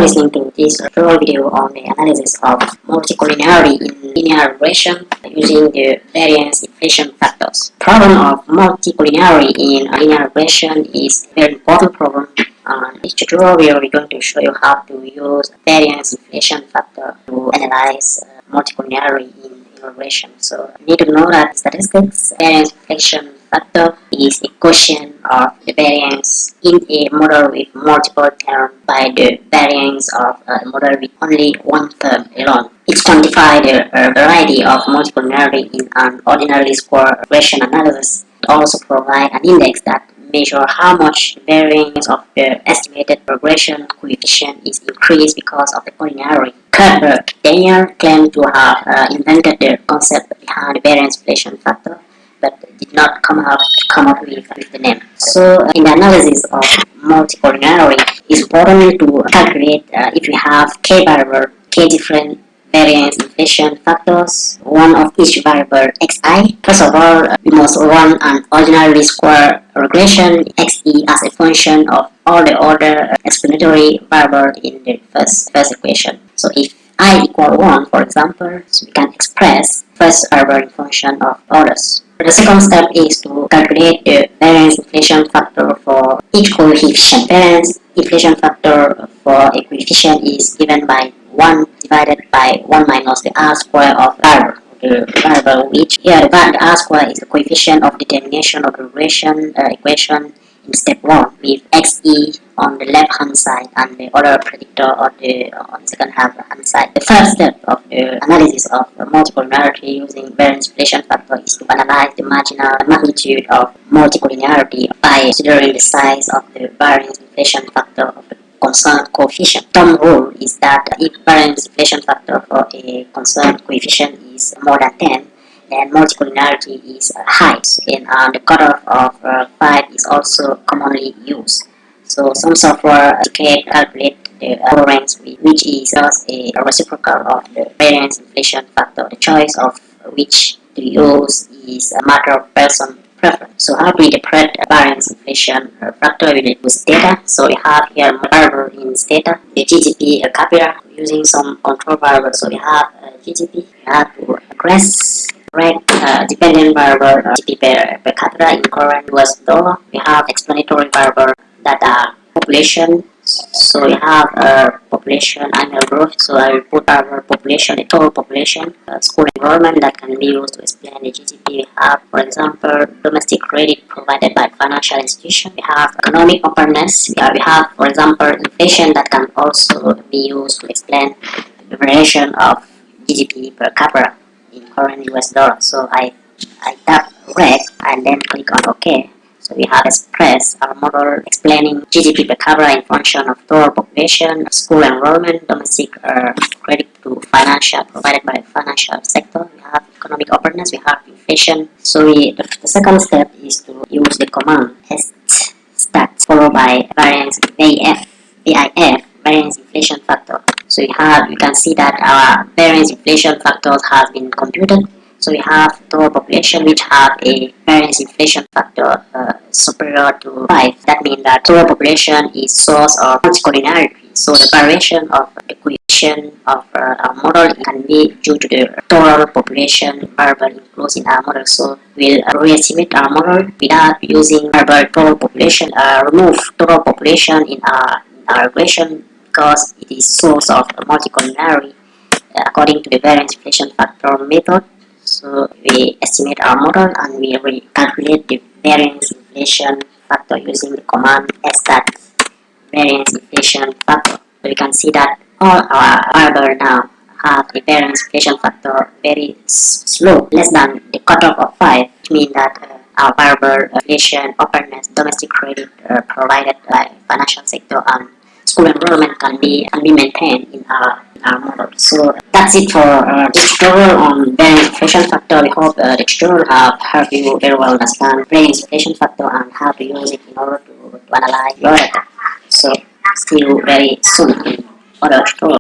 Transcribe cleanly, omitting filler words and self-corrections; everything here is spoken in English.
listening to this tutorial video on the analysis of multicollinearity in linear regression using the variance inflation factors. Problem of multicollinearity in linear regression is a very important problem. In this tutorial, we are going to show you how to use variance inflation factor to analyze multicollinearity in regression. So you need to know that statistics variance inflation factor is a quotient of the variance in a model with multiple terms by the variance of a model with only one term alone. It quantifies the variety of multicollinearity in an ordinary square regression analysis. It also provides an index that measures how much the variance of the estimated regression coefficient is increased because of the collinearity. Kurt Daniel claimed to have invented the concept behind the variance inflation factor, but did not come up with the name. So in the analysis of multicollinearity, it's important to calculate if we have k variable, k different variance inflation factors, one of each variable xi. First of all, we must run an ordinary square regression xe as a function of all the other explanatory variables in the first equation. So if I equal 1, for example, so we can express first variable in function of others. The second step is to calculate the variance inflation factor for each coefficient. Variance inflation factor for a coefficient is given by 1 divided by 1 minus the r square of variable. The variable which here the r square is the coefficient of determination of the regression equation in step 1 with xe on the left hand side and the other predictor on the second hand side. The first step of the analysis of multicollinearity using variance inflation factor is to analyze the marginal magnitude of multicollinearity by considering the size of the variance inflation factor of the concerned coefficient. Thumb rule is that if variance inflation factor for a concerned coefficient is more than 10, then multicollinearity is high, and the cutoff of 5 is also commonly used. So some software calculate the tolerance which is just a reciprocal of the variance inflation factor. The choice of which to use is a matter of person preference. So how do we interpret variance inflation factor? We use STATA. So we have here a variable in STATA, the GDP capita, using some control variable. So we have GDP, we have to dependent variable GDP per capita in current US dollar. We have explanatory variable that are population. So we have population annual growth. So I will put our population, the total population, school enrollment that can be used to explain the GDP. We have, for example, domestic credit provided by financial institution. We have economic openness. We have, for example, inflation that can also be used to explain the variation of GDP per capita in current US dollar. So I tap rec and then click on OK. So we have expressed our model explaining GDP per capita in function of total population, school enrollment, domestic credit to financial provided by financial sector. We have economic openness, we have inflation. So the second step is to use the command stat followed by variance VIF, variance inflation factor. So you can see that our variance inflation factors has been computed. So we have total population which have a variance inflation factor superior to 5. That means that total population is source of multicollinearity. So the variation of the coefficient of our model can be due to the total population variable included in our model. So we'll re-estimate our model without using variable total population. Remove total population in our regression because it is source of multicollinearity according to the variance inflation factor method. So we estimate our model and we recalculate the variance inflation factor using the command stat variance inflation factor. So you can see that all our variables now have a variance inflation factor very slow, less than the cutoff of 5, which means that our variable inflation, openness, domestic credit provided by financial sector and school enrollment can be maintained in our model. So that's it for this tutorial on variance inflation factor. We hope the tutorial have helped you very well understand variance inflation factor and how to use it in order to analyze your data. So see you very soon in other tutorials.